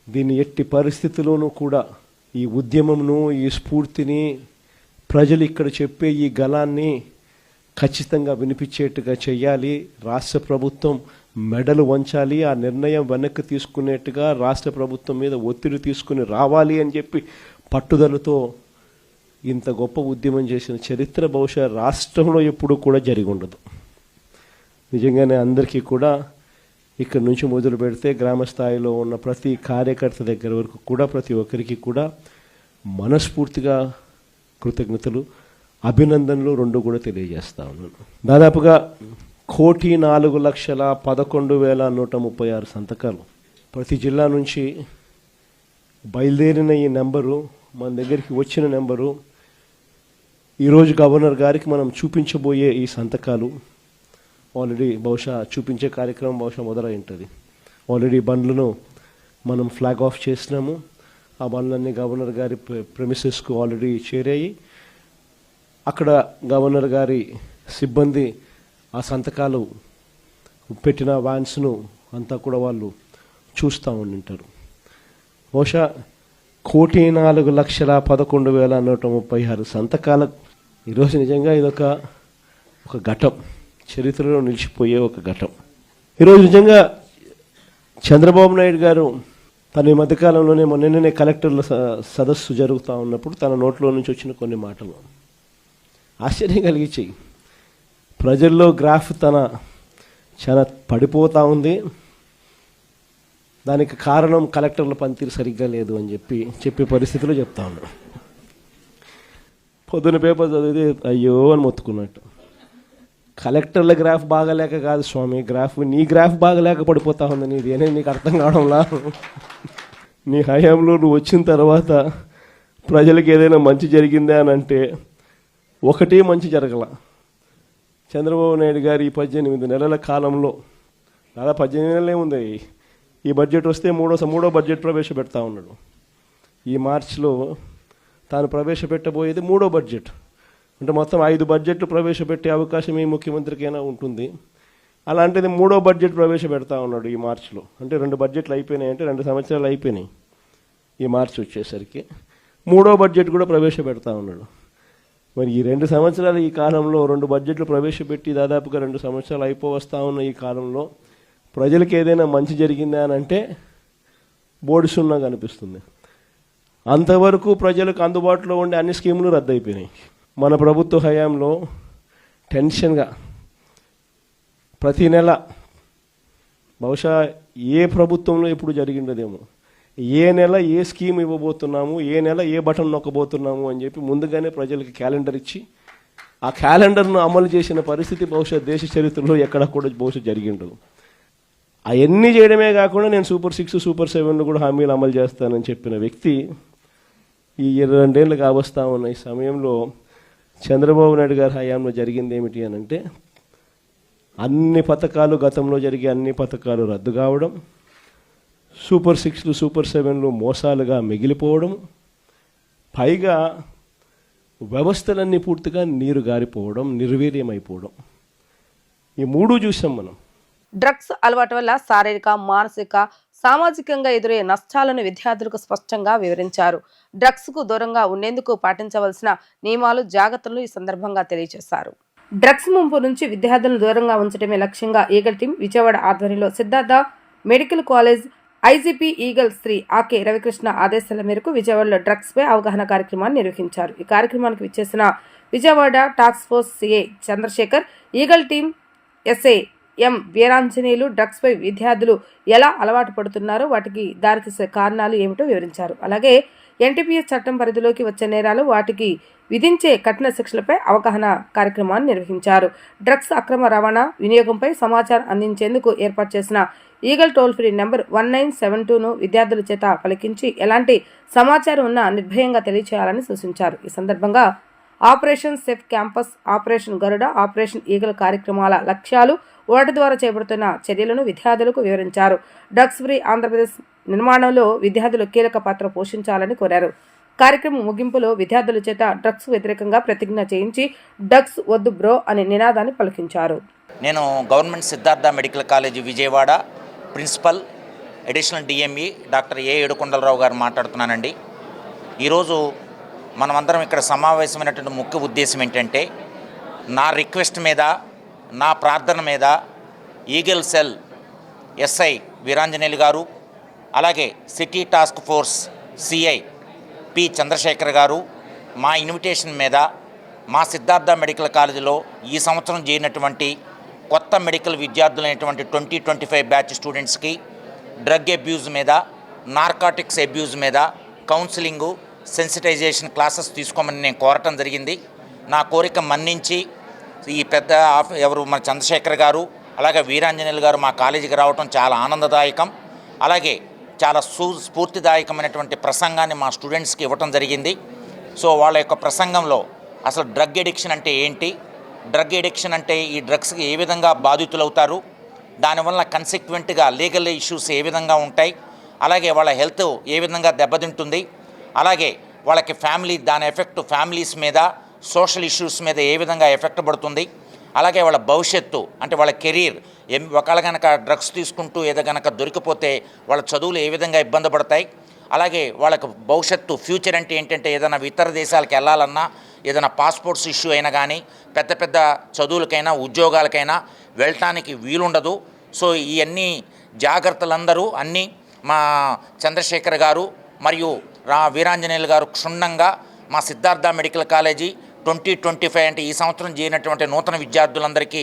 [SPEAKER 6] దీన్ని ఎట్టి పరిస్థితుల్లోనూ కూడా ఈ ఉద్యమంను, ఈ స్ఫూర్తిని, ప్రజలు ఇక్కడ చెప్పే ఈ గళాన్ని ఖచ్చితంగా వినిపించేట్టుగా చేయాలి. రాష్ట్ర ప్రభుత్వం మెడలు వంచాలి. ఆ నిర్ణయం వెనక్కి తీసుకునేట్టుగా రాష్ట్ర ప్రభుత్వం మీద ఒత్తిడి తీసుకుని రావాలి అని చెప్పి పట్టుదలతో ఇంత గొప్ప ఉద్యమం చేసిన చరిత్ర బహుశా రాష్ట్రంలో ఎప్పుడూ కూడా జరిగి ఉండదు. నిజంగానే అందరికీ కూడా ఇక్కడ నుంచి మొదలు పెడితే గ్రామ స్థాయిలో ఉన్న ప్రతి కార్యకర్త దగ్గర వరకు కూడా ప్రతి ఒక్కరికి కూడా మనస్ఫూర్తిగా కృతజ్ఞతలు, అభినందనలు 2 కూడా తెలియజేస్తా ఉన్నాను. దాదాపుగా 1,04,11,136 సంతకాలు ప్రతి జిల్లా నుంచి బయలుదేరిన ఈ నెంబరు, మన దగ్గరికి వచ్చిన నెంబరు, ఈరోజు గవర్నర్ గారికి మనం చూపించబోయే ఈ సంతకాలు ఆల్రెడీ బహుశా చూపించే కార్యక్రమం బహుశా మొదలై ఉంటుంది. ఆల్రెడీ బండ్లను మనం ఫ్లాగ్ ఆఫ్ చేసినాము. ఆ బండ్లన్నీ గవర్నర్ గారి ప్రెమిసెస్కు ఆల్రెడీ చేరాయి. అక్కడ గవర్నర్ గారి సిబ్బంది ఆ సంతకాలు పెట్టిన వ్యాన్స్ను అంతా కూడా వాళ్ళు చూస్తూ ఉండింటారు. బహుశా 1,04,11,136 సంతకాల ఈరోజు నిజంగా ఇదొక ఘట్టం, చరిత్రలో నిలిచిపోయే ఒక ఘట్టం. ఈరోజు నిజంగా చంద్రబాబు నాయుడు గారు తన ఈ మధ్యకాలంలోనే నిన్ననే కలెక్టర్ల సదస్సు జరుగుతూ ఉన్నప్పుడు తన నోట్లో నుంచి వచ్చిన కొన్ని మాటలు ఆశ్చర్యం కలిగించాయి. ప్రజల్లో గ్రాఫ్ చాలా పడిపోతూ ఉంది, దానికి కారణం కలెక్టర్ల పనితీరు సరిగ్గా లేదు అని చెప్పే పరిస్థితిలో చెప్తా ఉన్నాడు. పొద్దున పేపర్ చదివితే అయ్యో అని మొత్తుకున్నట్టు. కలెక్టర్ల గ్రాఫ్ బాగాలేక కాదు స్వామి, నీ గ్రాఫ్ బాగాలేక పడిపోతా ఉంది, నీదేనే నీకు అర్థం కావడంలా. నీ హయాంలో నువ్వు వచ్చిన తర్వాత ప్రజలకు ఏదైనా మంచి జరిగిందా అని అంటే ఒకటి మంచి జరగల. చంద్రబాబు నాయుడు గారు ఈ 18 నెలల కాలంలో, దాదాపు 18 నెలలే ఉంది, ఈ బడ్జెట్ వస్తే మూడో బడ్జెట్ ప్రవేశపెడతా ఉన్నాడు. ఈ మార్చిలో తాను ప్రవేశపెట్టబోయేది 3వ బడ్జెట్. అంటే మొత్తం 5 బడ్జెట్లు ప్రవేశపెట్టే అవకాశం ఈ ముఖ్యమంత్రికైనా ఉంటుంది. అలాంటిది 3వ బడ్జెట్ ప్రవేశపెడతా ఉన్నాడు ఈ మార్చిలో. అంటే 2 బడ్జెట్లు అయిపోయినాయి, అంటే 2 సంవత్సరాలు అయిపోయినాయి. ఈ మార్చి వచ్చేసరికి 3వ బడ్జెట్ కూడా ప్రవేశపెడతా ఉన్నాడు. మరి ఈ 2 సంవత్సరాలు ఈ కాలంలో 2 బడ్జెట్లు ప్రవేశపెట్టి దాదాపుగా 2 సంవత్సరాలు అయిపోవస్తా ఉన్న ఈ కాలంలో ప్రజలకు ఏదైనా మంచి జరిగిందా అని అంటే బోర్డు సున్నా కనిపిస్తుంది. అంతవరకు ప్రజలకు అందుబాటులో ఉండే అన్ని స్కీములు రద్దయిపోయినాయి. మన ప్రభుత్వ హయాంలో టెన్షన్గా ప్రతి నెల, బహుశా ఏ ప్రభుత్వంలో ఎప్పుడు జరిగిండదేమో, ఏ నెల ఏ స్కీమ్ ఇవ్వబోతున్నాము, ఏ నెల ఏ బటన్ నొక్కబోతున్నాము అని చెప్పి ముందుగానే ప్రజలకి క్యాలెండర్ ఇచ్చి ఆ క్యాలెండర్ను అమలు చేసిన పరిస్థితి బహుశా దేశ చరిత్రలో ఎక్కడ కూడా బహుశా జరిగిండదు. అవన్నీ చేయడమే కాకుండా నేను సూపర్ 6, సూపర్ 7 కూడా హామీలు అమలు చేస్తానని చెప్పిన వ్యక్తి ఈ 22 ఏళ్ళు కావస్తా ఉన్న ఈ సమయంలో చంద్రబాబు నాయుడు గారి హయాంలో జరిగింది ఏమిటి అని అంటే అన్ని పథకాలు, గతంలో జరిగే అన్ని పథకాలు రద్దు కావడం, సూపర్ 6, సూపర్ 7 మోసాలుగా మిగిలిపోవడం, పైగా వ్యవస్థలన్నీ పూర్తిగా నీరు గారిపోవడం, నిర్వీర్యమైపోవడం, ఈ 3 చూసాం మనం.
[SPEAKER 1] డ్రగ్స్ అలవాటు వల్ల శారీరక, మానసిక, సామాజికంగా ఎదురయ్యే నష్టాలను విద్యార్థులకు స్పష్టంగా వివరించారు. డ్రగ్స్ కు దూరంగా ఉండేందుకు పాటించవలసిన నియమాలు, జాగ్రత్తలు ఈ సందర్భంగా తెలియజేశారు. డ్రగ్స్ ముంపు నుంచి విద్యార్థులను దూరంగా ఉంచడమే లక్ష్యంగా ఈగల్ టీం విజయవాడ ఆధ్వర్యంలో Siddhartha medical college IGP eagle Shri Ake Ravikrishna ఆదేశాల మేరకు విజయవాడలో డ్రగ్స్ పై అవగాహన కార్యక్రమాన్ని నిర్వహించారు. ఈ కార్యక్రమానికి విచ్చేసిన Vijayawada task force CI Chandrasekhar, eagle team SI M Veeranjaneyulu drugs పై విద్యార్థులు ఎలా అలవాటు పడుతున్నారో, వాటికి దారితీసే కారణాలు ఏమిటో వివరించారు. అలాగే ఎన్టీపీఎస్ చట్టం పరిధిలోకి వచ్చే నేరాలు, వాటికి విధించే కఠిన శిక్షలపై అవగాహన కార్యక్రమాన్ని నిర్వహించారు. డ్రగ్స్ అక్రమ రవాణా, వినియోగంపై సమాచారం అందించేందుకు ఏర్పాటు చేసిన ఈగల్ టోల్ ఫ్రీ నెంబర్ 1972ను విద్యార్థుల చేత పలికించి ఎలాంటి సమాచారం ఉన్నా నిర్భయంగా తెలియచేయాలని సూచించారు. ఈ సందర్భంగా ఆపరేషన్ సేఫ్ క్యాంపస్, ఆపరేషన్ గరుడ, ఆపరేషన్ ఈగల్ కార్యక్రమాల లక్ష్యాలు, వాటి ద్వారా చేపడుతున్న చర్యలను విద్యార్థులకు వివరించారు. డ్రగ్స్ ఫ్రీ ఆంధ్రప్రదేశ్ నిర్మాణంలో విద్యార్థులు కీలక పాత్ర పోషించాలని కోరారు. కార్యక్రమం ముగింపులో విద్యార్థుల చేత డ్రగ్స్ వ్యతిరేకంగా ప్రతిజ్ఞ చేయించి డ్రగ్స్ వద్దు బ్రో అనే నినాదాన్ని పలికించారు.
[SPEAKER 7] నేను government Siddhartha medical college Vijayawada principal additional DME doctor A Yedukondalarao గారు మాట్లాడుతున్నానండి. ఈరోజు మనమందరం ఇక్కడ సమావేశమైనటువంటి ముఖ్య ఉద్దేశం ఏంటంటే, నా రిక్వెస్ట్ మీద, నా ప్రార్థన మీద ఈగల్ సెల్ ఎస్ఐ వీరాంజనేయులు గారు, అలాగే city task force CI P Chandrasekhar గారు మా ఇన్విటేషన్ మీద మా సిద్ధార్థ మెడికల్ కాలేజీలో ఈ సంవత్సరం చేరినటువంటి కొత్త మెడికల్ విద్యార్థులైనటువంటి 2025 బ్యాచ్ స్టూడెంట్స్కి డ్రగ్ అబ్యూజ్ మీద, నార్కాటిక్స్ అబ్యూజ్ మీద కౌన్సిలింగు, సెన్సిటైజేషన్ క్లాసెస్ తీసుకోమని నేను కోరటం జరిగింది. నా కోరిక మన్నించి ఈ పెద్ద ఎవరు మన చంద్రశేఖర్ గారు, అలాగే వీరాంజనేయులు గారు మా కాలేజీకి రావటం చాలా ఆనందదాయకం. అలాగే చాలా స్ఫూర్తిదాయకమైనటువంటి ప్రసంగాన్ని మా స్టూడెంట్స్కి ఇవ్వటం జరిగింది. సో వాళ్ళ యొక్క ప్రసంగంలో అసలు డ్రగ్ ఎడిక్షన్ అంటే ఏంటి, డ్రగ్ ఎడిక్షన్ అంటే ఈ డ్రగ్స్కి ఏ విధంగా బాధితులవుతారు, దానివల్ల కన్సిక్వెంట్గా లీగల్ ఇష్యూస్ ఏ విధంగా ఉంటాయి, అలాగే వాళ్ళ హెల్త్ ఏ విధంగా దెబ్బతింటుంది, అలాగే వాళ్ళకి దాని ఎఫెక్ట్ ఫ్యామిలీస్ మీద, సోషల్ ఇష్యూస్ మీద ఏ విధంగా ఎఫెక్ట్ పడుతుంది, అలాగే వాళ్ళ భవిష్యత్తు అంటే వాళ్ళ కెరీర్ ఒకవేళ కనుక డ్రగ్స్ తీసుకుంటూ ఏదో కనుక దొరికిపోతే వాళ్ళ చదువులు ఏ విధంగా ఇబ్బంది పడతాయి, అలాగే వాళ్ళకు భవిష్యత్తు ఫ్యూచర్ అంటే ఏంటంటే ఏదైనా ఇతర దేశాలకు వెళ్ళాలన్నా ఏదైనా పాస్పోర్ట్స్ ఇష్యూ అయినా కానీ పెద్ద పెద్ద చదువులకైనా ఉద్యోగాలకైనా వెళ్ళటానికి వీలుండదు. సో ఇవన్నీ జాగ్రత్తలందరూ అన్నీ మా చంద్రశేఖర్ గారు మరియు వీరాంజనేయులు గారు క్షుణ్ణంగా మా సిద్ధార్థ మెడికల్ కాలేజీ 2025 అంటే ఈ సంవత్సరం చేరినటువంటి నూతన విద్యార్థులందరికీ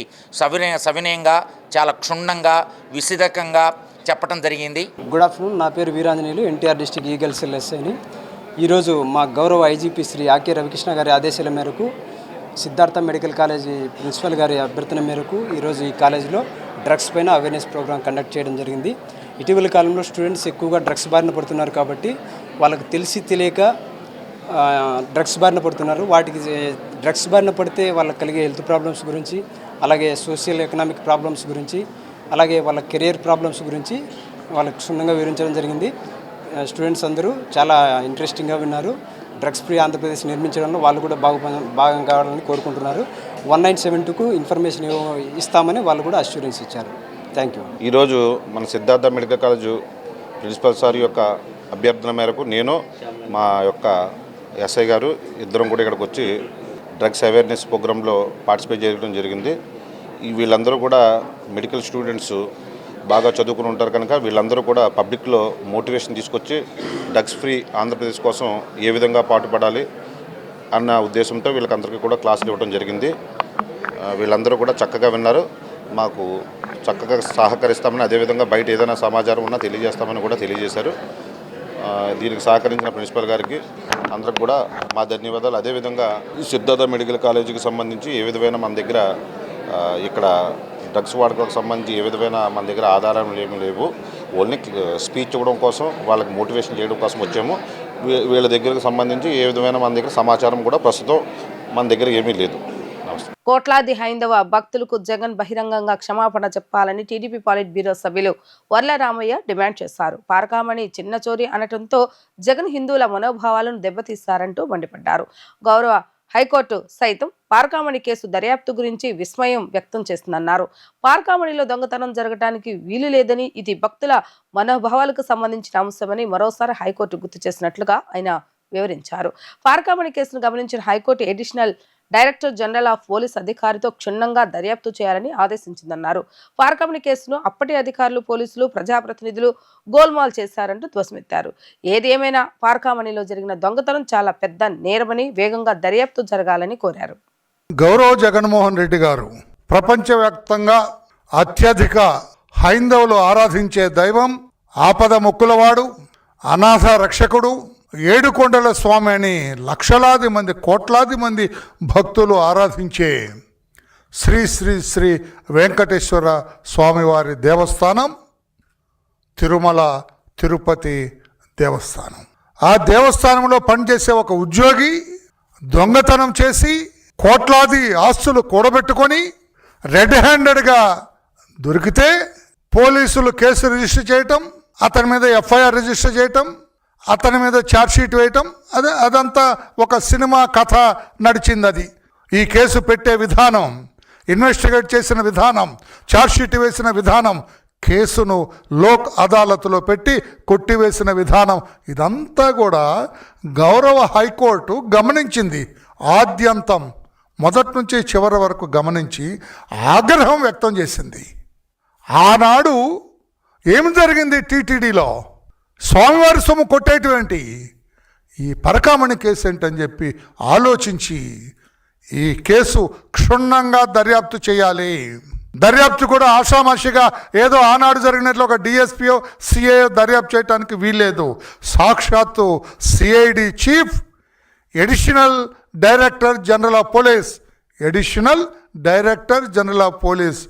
[SPEAKER 7] సవినయంగా చాలా క్షుణ్ణంగా విశదకంగా చెప్పడం జరిగింది.
[SPEAKER 8] గుడ్ ఆఫ్టర్నూన్, నా పేరు Veeranjaneyulu, NTR district eagle cell ఎస్ఐని. ఈరోజు మా గౌరవ ఐజీపీ శ్రీ ఆకే రవికృష్ణ గారి ఆదేశాల మేరకు సిద్ధార్థ మెడికల్ కాలేజీ ప్రిన్సిపల్ గారి అభ్యర్థన మేరకు ఈరోజు ఈ కాలేజీలో డ్రగ్స్ పైన అవేర్నెస్ ప్రోగ్రామ్ కండక్ట్ చేయడం జరిగింది. ఇటీవల కాలంలో స్టూడెంట్స్ ఎక్కువగా డ్రగ్స్ బారిన పడుతున్నారు కాబట్టి వాళ్ళకి తెలిసి తెలియక డ్రగ్స్ బారిన పడుతున్నారు. వాటికి డ్రగ్స్ బారిన పడితే వాళ్ళకి కలిగే హెల్త్ ప్రాబ్లమ్స్ గురించి, అలాగే సోషల్ ఎకనామిక్ ప్రాబ్లమ్స్ గురించి, అలాగే వాళ్ళ కెరియర్ ప్రాబ్లమ్స్ గురించి వాళ్ళకి క్షుణ్ణంగా వివరించడం జరిగింది. స్టూడెంట్స్ అందరూ చాలా ఇంట్రెస్టింగ్గా విన్నారు. డ్రగ్స్ ఫ్రీ ఆంధ్రప్రదేశ్ నిర్మించడంలో వాళ్ళు కూడా భాగం కావాలని కోరుకుంటున్నారు. 1972కు ఇన్ఫర్మేషన్ ఇస్తామని వాళ్ళు కూడా అష్యూరెన్స్ ఇచ్చారు. Thank you.
[SPEAKER 9] ఈరోజు మన Siddhartha medical college principal sir యొక్క అభ్యర్థన మేరకు నేను మా యొక్క ఎస్ఐ గారు ఇద్దరం కూడా ఇక్కడికి వచ్చి డ్రగ్స్ అవేర్నెస్ ప్రోగ్రాంలో పార్టిసిపేట్ చేయడం జరిగింది. వీళ్ళందరూ కూడా మెడికల్ స్టూడెంట్స్ బాగా చదువుకుని ఉంటారు కనుక వీళ్ళందరూ కూడా పబ్లిక్లో మోటివేషన్ తీసుకొచ్చి డ్రగ్స్ ఫ్రీ ఆంధ్రప్రదేశ్ కోసం ఏ విధంగా పాటుపడాలి అన్న ఉద్దేశంతో వీళ్ళకందరికీ కూడా క్లాసులు ఇవ్వడం జరిగింది. వీళ్ళందరూ కూడా చక్కగా విన్నారు, మాకు చక్కగా సహకరిస్తామని, అదేవిధంగా బయట ఏదైనా సమాచారం ఉన్నా తెలియజేస్తామని కూడా తెలియజేశారు. దీనికి సహకరించిన ప్రిన్సిపల్ గారికి అందరికి కూడా మా ధన్యవాదాలు. అదేవిధంగా సిద్ధార్థ మెడికల్ కాలేజీకి సంబంధించి ఏ విధమైన మన దగ్గర ఇక్కడ డ్రగ్స్ వాడకాలకు సంబంధించి ఏ విధమైన మన దగ్గర ఆధారాలు ఏమీ లేవు. ఓన్లీ స్పీచ్ ఇవ్వడం కోసం, వాళ్ళకి మోటివేషన్ చేయడం కోసం వచ్చాము. వీళ్ళ దగ్గరకు సంబంధించి ఏ విధమైన మన దగ్గర సమాచారం కూడా ప్రస్తుతం మన దగ్గర ఏమీ లేదు.
[SPEAKER 1] కోట్లాది హైందవ భక్తులకు జగన్ బహిరంగంగా క్షమాపణ చెప్పాలని టీడీపీ పాలిట్ బ్యూరో సభ్యులు వర్ల రామయ్య డిమాండ్ చేశారు. పారకామణి చిన్న చోరీ అనటంతో జగన్ హిందువుల మనోభావాలను దెబ్బతీశారంటూ మండిపడ్డారు. గౌరవ హైకోర్టు సైతం పారకామణి కేసు దర్యాప్తు గురించి విస్మయం వ్యక్తం చేస్తుందన్నారు. పారకామణిలో దొంగతనం జరగడానికి వీలు లేదని, ఇది భక్తుల మనోభావాలకు సంబంధించిన అంశమని మరోసారి హైకోర్టు గుర్తు చేసినట్లుగా ఆయన వివరించారు. పారకామణి కేసును గమనించిన high court additional director general of police అధికారితో క్షుణ్ణంగా దర్యాప్తు చేయాలని ఆదేశించిందన్నారు. పారకామణి కేసును అప్పటి అధికారులు, పోలీసులు, ప్రజాప్రతినిధులు గోల్మాల్ చేశారంటూ ధ్వసమెత్తారు. ఏది ఏమైనా పారకామణిలో జరిగిన దొంగతనం చాలా పెద్ద నేరమని, వేగంగా దర్యాప్తు జరగాలని కోరారు.
[SPEAKER 10] గౌరవ జగన్మోహన్ రెడ్డి గారు ప్రపంచవ్యాప్తంగా అత్యధిక హైందవులు ఆరాధించే దైవం, ఆపద మొక్కులవాడు, అనాథ రక్షకుడు, ఏడుకొండల స్వామి అని లక్షలాది మంది, కోట్లాది మంది భక్తులు ఆరాధించే శ్రీ శ్రీ శ్రీ వెంకటేశ్వర స్వామివారి దేవస్థానం తిరుమల తిరుపతి దేవస్థానం. ఆ దేవస్థానంలో పనిచేసే ఒక ఉద్యోగి దొంగతనం చేసి కోట్లాది ఆస్తులు కూడబెట్టుకొని రెడ్ హ్యాండెడ్గా దొరికితే పోలీసులు కేసు రిజిస్టర్ చేయటం, అతని మీద ఎఫ్ఐఆర్ రిజిస్టర్ చేయటం, అతని మీద ఛార్జ్షీట్ వేయటం, అదంతా ఒక సినిమా కథ నడిచింది. అది ఈ కేసు పెట్టే విధానం, ఇన్వెస్టిగేట్ చేసిన విధానం, ఛార్జ్షీట్ వేసిన విధానం, కేసును లోక్ అదాలత్లో పెట్టి కొట్టివేసిన విధానం, ఇదంతా కూడా గౌరవ హైకోర్టు గమనించింది. ఆద్యంతం మొదటి నుంచి చివరి వరకు గమనించి ఆగ్రహం వ్యక్తం చేసింది. ఆనాడు ఏమి జరిగింది? టీటీడీలో స్వామివారి సొమ్ము కొట్టేటువంటి ఈ పరకామణి కేసు ఏంటని చెప్పి ఆలోచించి ఈ కేసు క్షుణ్ణంగా దర్యాప్తు చేయాలి. దర్యాప్తు కూడా ఆషామాషిగా ఏదో ఆనాడు జరిగినట్లు ఒక డిఎస్పీఓ సిఐఓ దర్యాప్తు చేయడానికి వీల్లేదు. సాక్షాత్తు CID chief, additional director general of police, additional director general of police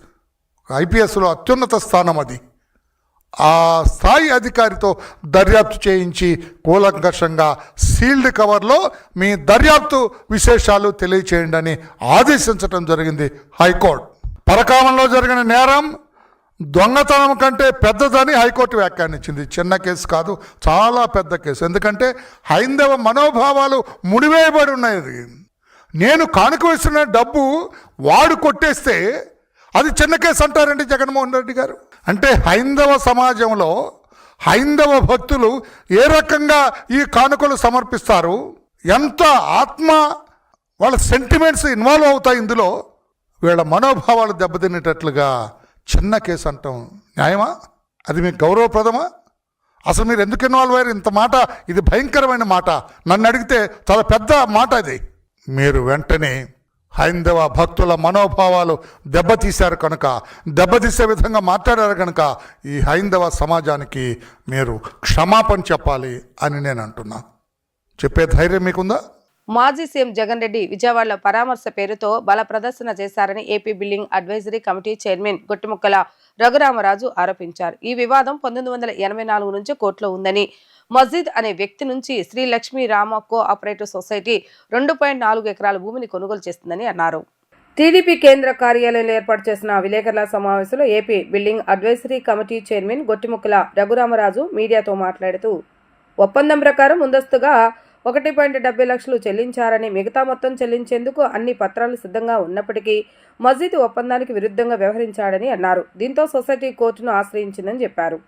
[SPEAKER 10] ఐపీఎస్లో అత్యున్నత స్థానం అది. ఆ స్థాయి అధికారితో దర్యాప్తు చేయించి కూలంకషంగా సీల్డ్ కవర్లో మీ దర్యాప్తు విశేషాలు తెలియచేయండి అని ఆదేశించడం జరిగింది హైకోర్టు. పరకామంలో జరిగిన నేరం దొంగతనం కంటే పెద్దదని హైకోర్టు వ్యాఖ్యానించింది. చిన్న కేసు కాదు, చాలా పెద్ద కేసు. ఎందుకంటే హైందవ మనోభావాలు ముడివేయబడి ఉన్నాయి. నేను కానుక వేసిన డబ్బు వాడు కొట్టేస్తే అది చిన్న కేసు అంటారండి జగన్మోహన్ రెడ్డి గారు. అంటే హైందవ సమాజంలో హైందవ భక్తులు ఏ రకంగా ఈ కానుకలు సమర్పిస్తారు, ఎంత ఆత్మ వాళ్ళ సెంటిమెంట్స్ ఇన్వాల్వ్ అవుతాయి ఇందులో, వీళ్ళ మనోభావాలు దెబ్బతినేటట్లుగా చిన్న కేసు అంటాం న్యాయమా? అది మీకు గౌరవప్రదమా? అసలు మీరు ఎందుకు ఇన్వాల్వ్ అయ్యారు? ఇంత మాట, ఇది భయంకరమైన మాట. నన్ను అడిగితే చాలా పెద్ద మాట ఇది. మీరు వెంటనే హైందవ భక్తుల మనోభావాలు దెబ్బతీశారు కనుక, దెబ్బతీసే విధంగా మాట్లాడారు కనుక ఈ హైందవ సమాజానికి మీరు క్షమాపణ చెప్పాలి అని నేను అంటున్నా. చెప్పే ధైర్యం మీకుందా?
[SPEAKER 1] మాజీ సీఎం జగన్ రెడ్డి విజయవాడలో పరామర్శ పేరుతో బల ప్రదర్శన చేశారని AP building advisory committee chairman Gottimukkala Raghuramaraju ఆరోపించారు. ఈ వివాదం 1984 నుంచి కోర్టులో ఉందని, మస్జిద్ అనే వ్యక్తి నుంచి శ్రీ లక్ష్మీ రామ కోఆపరేటివ్ సొసైటీ 2.4 ఎకరాల భూమిని కొనుగోలు చేస్తుందని అన్నారు. టీడీపీ కేంద్ర కార్యాలయంలో ఏర్పాటు చేసిన విలేకరుల సమావేశంలో AP building advisory committee chairman Gottimukkala Raghuramaraju మీడియాతో మాట్లాడుతూ, ఒప్పందం ప్రకారం ముందస్తుగా 1.70 లక్షలు చెల్లించారని, మిగతా మొత్తం చెల్లించేందుకు అన్ని పత్రాలు సిద్ధంగా ఉన్నప్పటికీ మస్జిద్ ఒప్పందానికి విరుద్ధంగా వ్యవహరించాడని అన్నారు. దీంతో సొసైటీ కోర్టును ఆశ్రయించిందని చెప్పారు.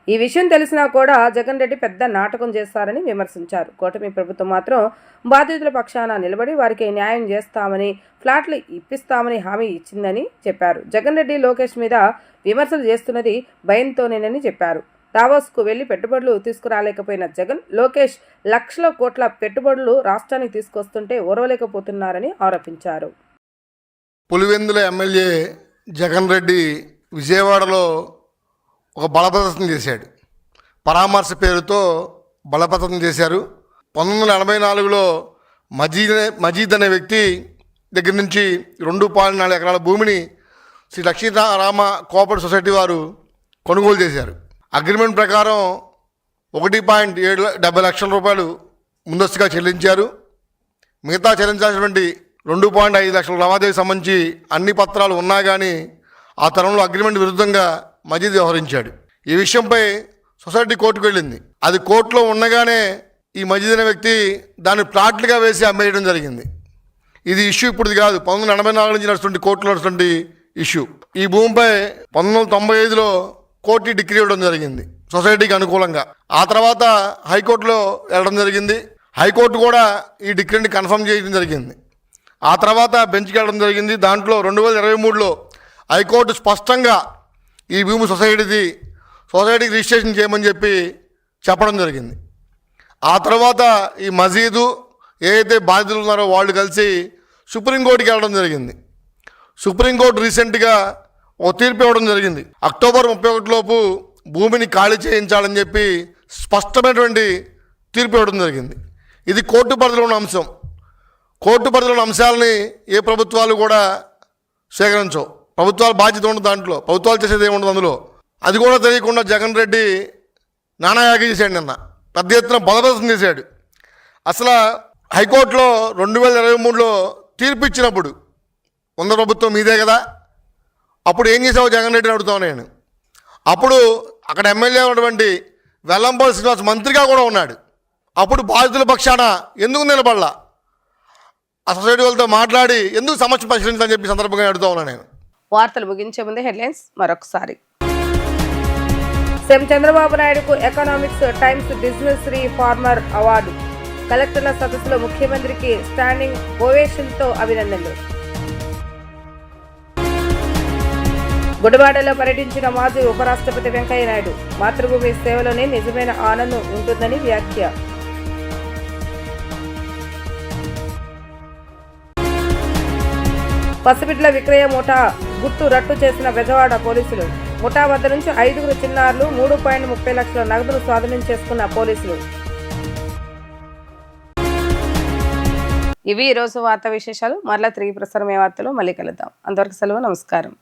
[SPEAKER 1] ఈ విషయం తెలిసినా కూడా జగన్ రెడ్డి పెద్ద నాటకం చేశారని విమర్శించారు. కూటమి ప్రభుత్వం మాత్రం బాధితుల పక్షాన నిలబడి వారికి న్యాయం చేస్తామని, ఫ్లాట్లు ఇప్పిస్తామని హామీ ఇచ్చిందని చెప్పారు. జగన్ రెడ్డి లోకేష్ మీద విమర్శలు చేస్తున్నది భయంతోనేనని చెప్పారు. దావోస్కు వెళ్లి పెట్టుబడులు తీసుకురాలేకపోయిన జగన్, లోకేష్ లక్షల కోట్ల పెట్టుబడులు రాష్ట్రానికి తీసుకొస్తుంటే ఓర్వలేకపోతున్నారని ఆరోపించారు.
[SPEAKER 11] పులివెందుల ఎమ్మెల్యే జగన్ రెడ్డి విజయవాడలో ఒక బలప్రదర్శన చేశాడు. పరామర్శ పేరుతో బలప్రదర్శన చేశారు. 1984లో మజీద్ అనే వ్యక్తి దగ్గర నుంచి 2.4 ఎకరాల భూమిని శ్రీ లక్ష్మీరామ కోఆపరేటివ్ సొసైటీ వారు కొనుగోలు చేశారు. అగ్రిమెంట్ ప్రకారం 1.70 లక్షల రూపాయలు ముందస్తుగా చెల్లించారు. మిగతా చెల్లించాల్సినటువంటి 2.5 లక్షల లావాదేవీకి సంబంధించి అన్ని పత్రాలు ఉన్నా కానీ ఆ తరంలో అగ్రిమెంట్ విరుద్ధంగా మజీద్ వ్యవహరించాడు. ఈ విషయంపై సొసైటీ కోర్టుకు వెళ్ళింది. అది కోర్టులో ఉండగానే ఈ మజీద్ అనే వ్యక్తి దాన్ని ప్లాట్లుగా వేసి అమ్మేయడం జరిగింది. ఇది ఇష్యూ ఇప్పుడు కాదు, 1984 నుంచి నడుస్తుంటే కోర్టులో నడుస్తుంటే ఇష్యూ. ఈ భూమిపై 1995లో కోర్టు డిగ్రీ ఇవ్వడం జరిగింది సొసైటీకి అనుకూలంగా. ఆ తర్వాత హైకోర్టులో వెళ్ళడం జరిగింది. హైకోర్టు కూడా ఈ డిగ్రీని కన్ఫర్మ్ చేయడం జరిగింది. ఆ తర్వాత బెంచ్కి వెళ్ళడం జరిగింది. దాంట్లో 2023లో హైకోర్టు స్పష్టంగా ఈ భూమి సొసైటీకి రిజిస్ట్రేషన్ చేయమని చెప్పడం జరిగింది. ఆ తర్వాత ఈ మసీదు ఏదైతే బాధితులు ఉన్నారో వాళ్ళు కలిసి సుప్రీంకోర్టుకి వెళ్ళడం జరిగింది. సుప్రీంకోర్టు రీసెంట్గా ఓ తీర్పు ఇవ్వడం జరిగింది. అక్టోబర్ 31లోపు భూమిని ఖాళీ చేయించాలని స్పష్టమైనటువంటి తీర్పు ఇవ్వడం జరిగింది. ఇది కోర్టు పరిధిలో ఉన్న అంశం. కోర్టు పరిధిలో ఉన్న అంశాలని ఏ ప్రభుత్వాలు కూడా స్వీకరించవు. ప్రభుత్వాల బాధ్యత ఉండదు, దాంట్లో ప్రభుత్వాలు చేసేది ఏముండదు అందులో. అది కూడా తెలియకుండా జగన్ రెడ్డి నానాయాగి చేశాడు. నిన్న పెద్ద ఎత్తున బలప్రదర్శన చేశాడు. అసలు హైకోర్టులో 2023లో తీర్పు ఇచ్చినప్పుడు ఉన్న ప్రభుత్వం మీదే కదా, అప్పుడు ఏం చేసావు జగన్ రెడ్డిని అడుగుతాను నేను. అప్పుడు అక్కడ ఎమ్మెల్యే ఉన్నటువంటి వెల్లంపల్లి శ్రీనివాస్ మంత్రిగా కూడా ఉన్నాడు. అప్పుడు బాధితుల పక్షాన ఎందుకు నిలబడలా? ఆ సొసైటీ వాళ్ళతో మాట్లాడి ఎందుకు సమస్య పరిశీలించాలని సందర్భంగా అడుగుతా ఉన్నాను నేను.
[SPEAKER 1] వార్తలు ముగించే ముందే హెడ్లైన్స్ మరొకసారి. సీఎం చంద్రబాబు నాయుడుకు economics times business reformer award. కలెక్టర్ల సదస్సులో ముఖ్యమంత్రికి స్టాండింగ్ ఓవేషన్తో అభినందనలు. గుడివాడలో పర్యటించిన మాజీ ఉపరాష్ట్రపతి వెంకయ్య నాయుడు, మాతృభూమి సేవలోనే నిజమైన ఆనందం ఉంటుందని వ్యాఖ్య. పసిబిడ్ల విక్రయ ముఠా గుట్టు రట్టు చేసిన బెజవాడ పోలీసులు. ముఠా వద్ద నుంచి 5 చిన్నారులు 3.30 లక్షల నగదును స్వాధీనం చేసుకున్న పోలీసులు. ఇవి ఈరోజు వార్తా విశేషాలు. మరలా తిరిగి ప్రసారమే వార్తలు మళ్ళీ కలుద్దాం. అంతవరకు సెలవు, నమస్కారం.